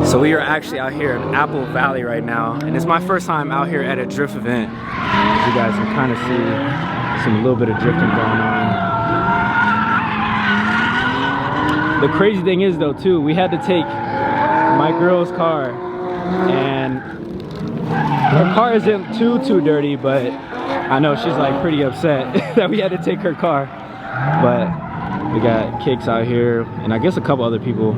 So we are actually out here in Apple Valley right now, and it's my first time out here at a drift event. As you guys can kind of see a little bit of drifting going on. The crazy thing is though too, we had to take my girl's car, and her car isn't too dirty, but I know she's like pretty upset that we had to take her car. But we got Kicks out here, and I guess a couple other people.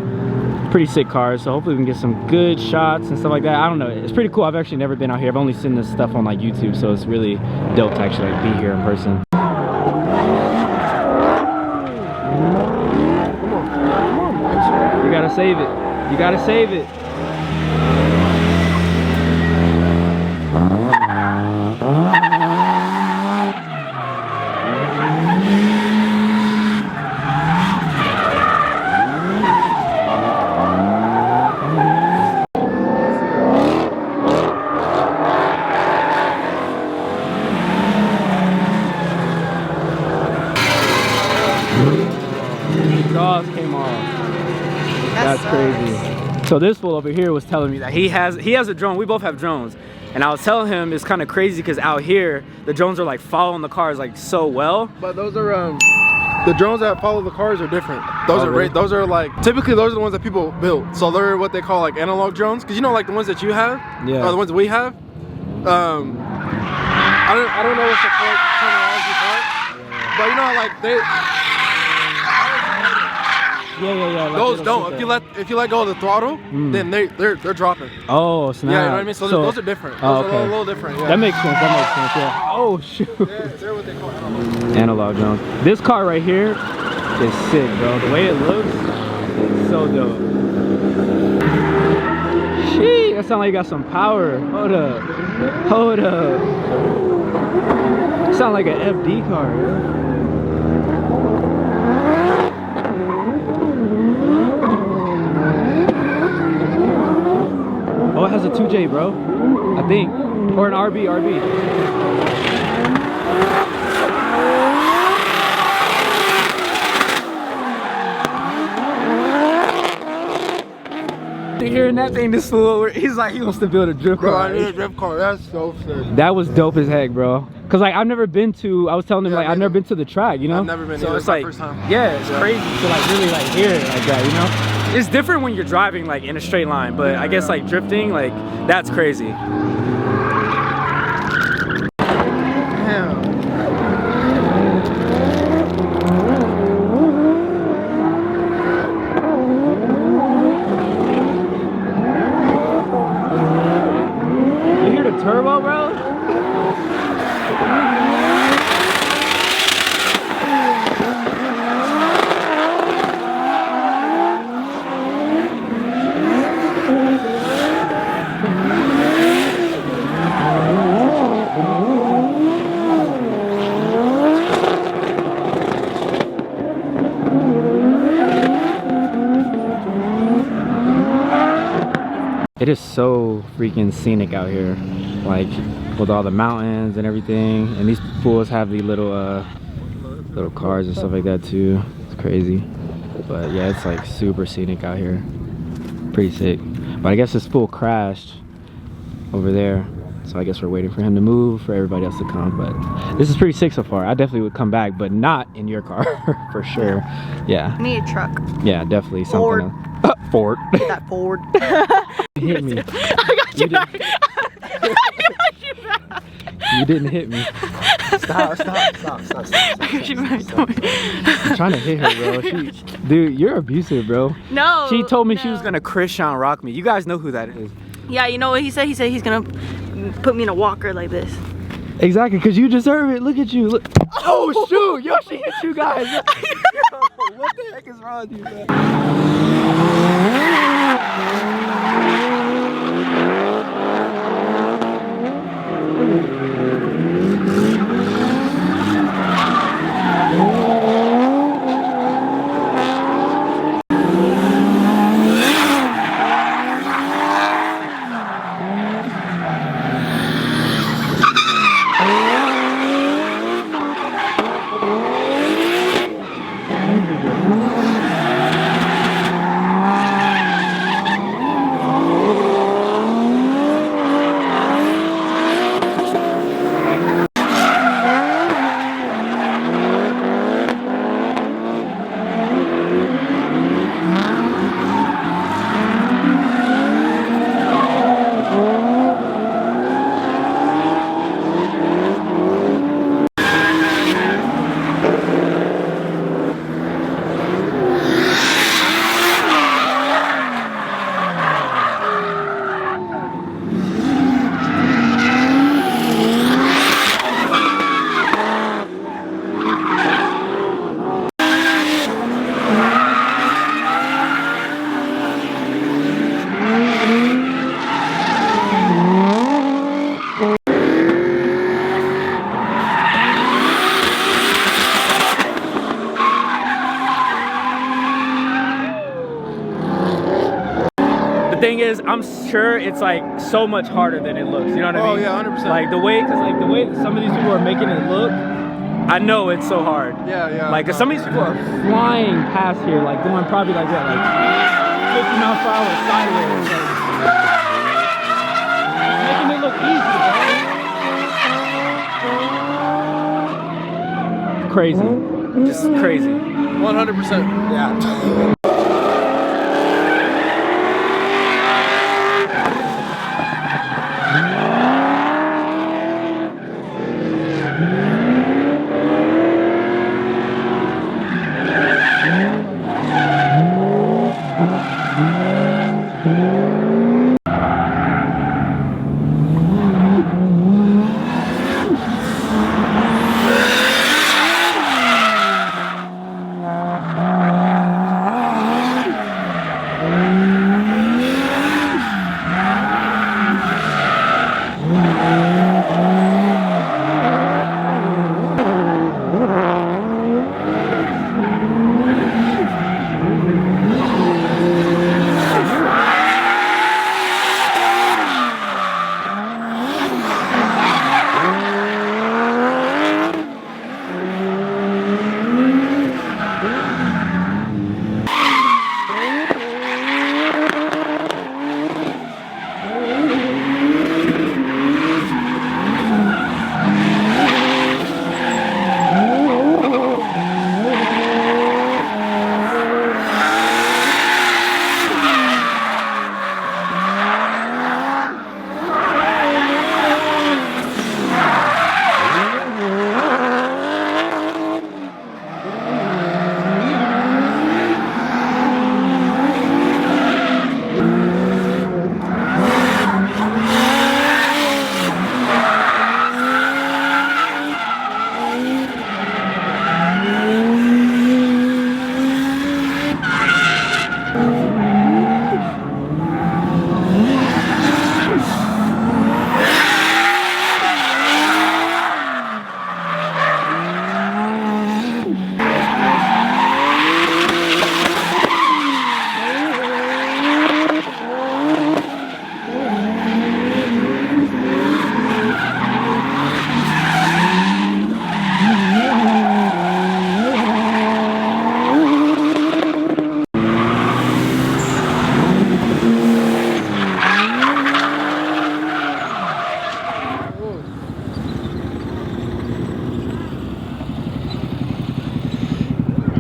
Pretty sick cars, so hopefully we can get some good shots and stuff like that. I don't know, it's pretty cool. I've actually never been out here. I've only seen this stuff on like YouTube, so it's really dope to actually like be here in person. You gotta save it. You gotta save it. Jaws came off. That's crazy. So this fool over here was telling me that he has a drone. We both have drones, and I was telling him it's kind of crazy because out here the drones are like following the cars like so well. But those are the drones that follow the cars are different. Those are really? Those are like typically those are the ones that people build. So they're what they call like analog drones. Because you know like the ones that you have, or the ones that we have. I don't know what's the terminology for it, but you know like they. Yeah. Like those don't. If you let go of the throttle, then they're dropping. Oh, snap. Yeah, you know what I mean. So those are different. Those are a little different. Yeah. That makes sense. That makes sense. Yeah. Oh shoot. Yeah, they're what they call analog drones. This car right here is sick, bro. The way it looks, it's so dope. Shit, that sound like you got some power. Hold up. Hold up. Sound like an FD car. Yeah? Oh, it has a 2J, bro. I think. Or an RB. Hearing that thing, this fool, he's like, he wants to build a drift car. Bro, I need a drift car. That's so sick. That was dope as heck, bro. Cause like I've never been to, I was telling him like I've never been to the track, you know? I've never been. So it's like, my first time. Yeah, it's crazy to like really like hear it like that, you know? It's different when you're driving like in a straight line, but I guess like drifting, like that's crazy. Damn. You hear the turbo, bro? It is so freaking scenic out here, like with all the mountains and everything, and these fools have the little cars and stuff like that too. It's crazy, but yeah, it's like super scenic out here, pretty sick. But I guess this fool crashed over there, so I guess we're waiting for him to move for everybody else to come. But this is pretty sick so far. I definitely would come back, but not in your car for sure. Yeah, I need a truck. Yeah, definitely Ford. Something else. Ford. That Ford. You hit me. I got you back. You didn't hit me. Stop. I got you back. I'm trying to hit her, bro. Dude, you're abusive, bro. No. She told me she was gonna Christian rock me. You guys know who that is. Yeah, you know what he said? He said he's gonna put me in a walker like this. Exactly, because you deserve it. Look at you. Look. Oh, shoot. Yo, she hit you guys. Yo, what the heck is wrong with you, man? The thing is, I'm sure it's like so much harder than it looks. You know what I mean? Oh yeah, 100%. Like the way, cause like the way that some of these people are making it look, I know it's so hard. Yeah. Like, cause some of these people are flying past here, like going probably like what, like 50 miles per hour sideways. Like, making it look easy, bro. Crazy. Just crazy. 100%. Yeah.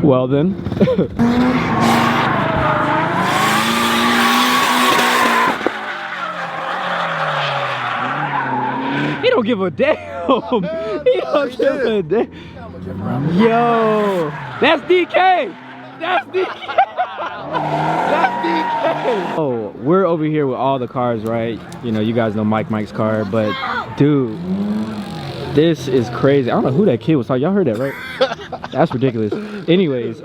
Well then. He don't give a damn. He don't give a damn. Yo, that's DK. That's DK. That's DK. Oh, we're over here with all the cars, right? You know, you guys know Mike's car, but dude, this is crazy. I don't know who that kid was talking. Y'all heard that, right? That's ridiculous. Anyways,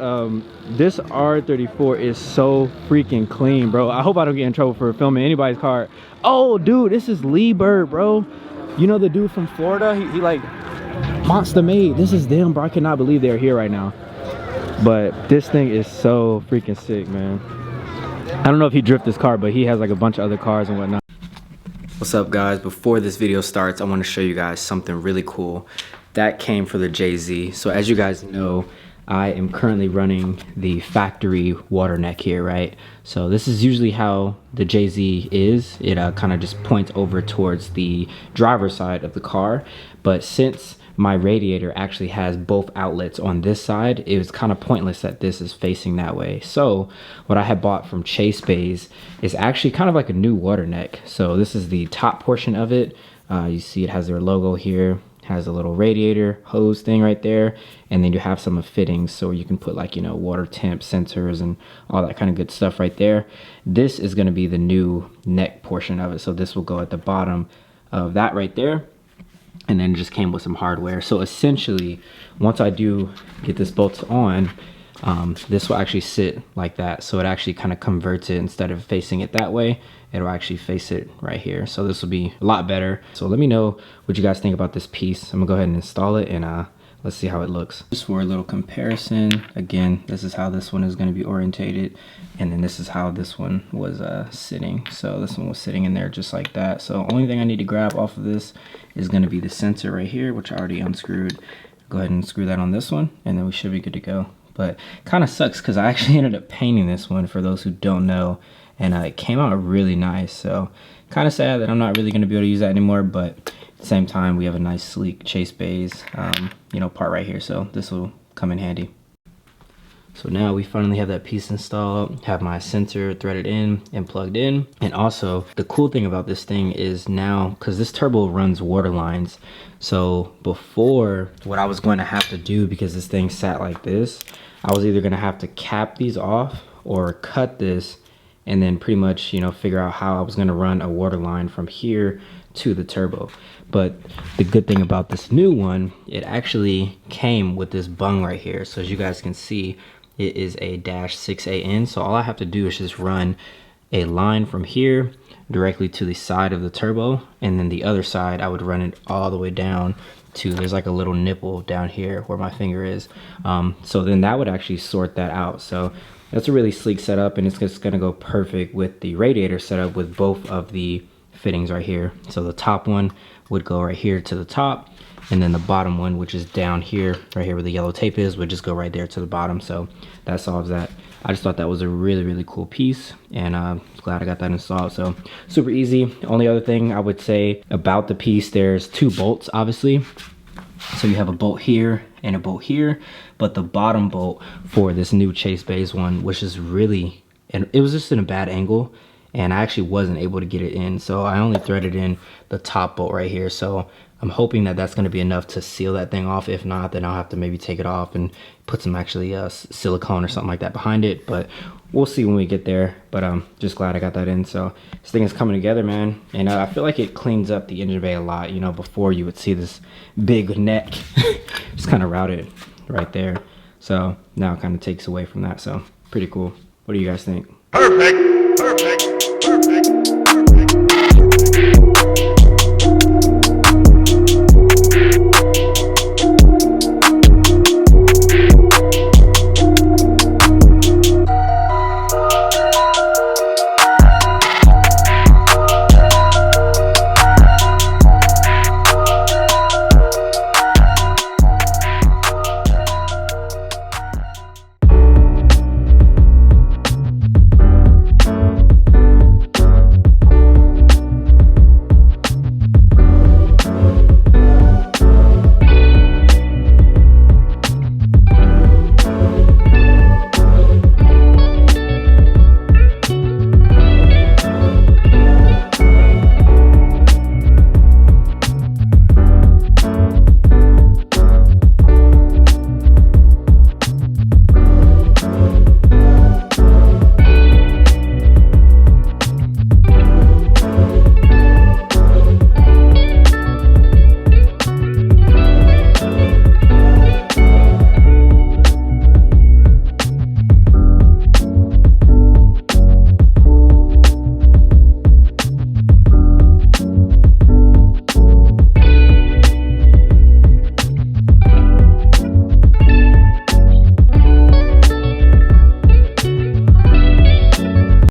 this R34 is so freaking clean, bro. I hope I don't get in trouble for filming anybody's car. Oh, dude, this is Lee Bird, bro. You know the dude from Florida? He like monster made. This is them, bro. I cannot believe they're here right now. But this thing is so freaking sick, man. I don't know if he drifted this car, but he has like a bunch of other cars and whatnot. What's up, guys? Before this video starts, I want to show you guys something really cool that came for the JZ. So as you guys know, I am currently running the factory water neck here, right? So this is usually how the JZ is. It kind of just points over towards the driver's side of the car. But since my radiator actually has both outlets on this side, it was kind of pointless that this is facing that way. So what I had bought from Chase Bays is actually kind of like a new water neck. So this is the top portion of it. You see it has their logo here. Has a little radiator hose thing right there, and then you have some fittings so you can put like, you know, water temp sensors and all that kind of good stuff right there. This is going to be the new neck portion of it, so this will go at the bottom of that right there, and then it just came with some hardware. So essentially, once I do get this bolt on, this will actually sit like that, so it actually kind of converts it. Instead of facing it that way, it'll actually face it right here. So this will be a lot better. So let me know what you guys think about this piece. I'm gonna go ahead and install it and let's see how it looks. Just for a little comparison, again, this is how this one is going to be orientated, and then this is how this one was sitting. So this one was sitting in there just like that. So only thing I need to grab off of this is going to be the sensor right here, which I already unscrewed. Go ahead and screw that on this one, and then we should be good to go. But kind of sucks because I actually ended up painting this one, for those who don't know, and it came out really nice. So kind of sad that I'm not really going to be able to use that anymore, but at the same time, we have a nice sleek chase bays, you know, part right here, so this will come in handy. So now we finally have that piece installed, have my sensor threaded in and plugged in. And also the cool thing about this thing is now, because this turbo runs water lines, so before, what I was going to have to do, because this thing sat like this, I was either going to have to cap these off or cut this and then pretty much, you know, figure out how I was going to run a water line from here to the turbo. But the good thing about this new one, it actually came with this bung right here. So as you guys can see, it is a -6AN. So all I have to do is just run a line from here directly to the side of the turbo, and then the other side I would run it all the way down to, there's like a little nipple down here where my finger is. So then that would actually sort that out. So that's a really sleek setup, and it's just gonna go perfect with the radiator setup with both of the fittings right here. So the top one would go right here to the top, and then the bottom one, which is down here, right here where the yellow tape is, would just go right there to the bottom. So that solves that. I just thought that was a really, really cool piece, and I'm glad I got that installed. So super easy. Only other thing I would say about the piece, there's 2 bolts, obviously. So you have a bolt here and a bolt here, but the bottom bolt for this new chase bays one, which is really, and it was just in a bad angle, and I actually wasn't able to get it in. So I only threaded in the top bolt right here. So I'm hoping that that's going to be enough to seal that thing off. If not, then I'll have to maybe take it off and put some actually silicone or something like that behind it. But we'll see when we get there. But I'm just glad I got that in. So this thing is coming together, man. And I feel like it cleans up the engine bay a lot. You know, before you would see this big neck just kind of routed right there. So now it kind of takes away from that. So pretty cool. What do you guys think? Perfect. Perfect.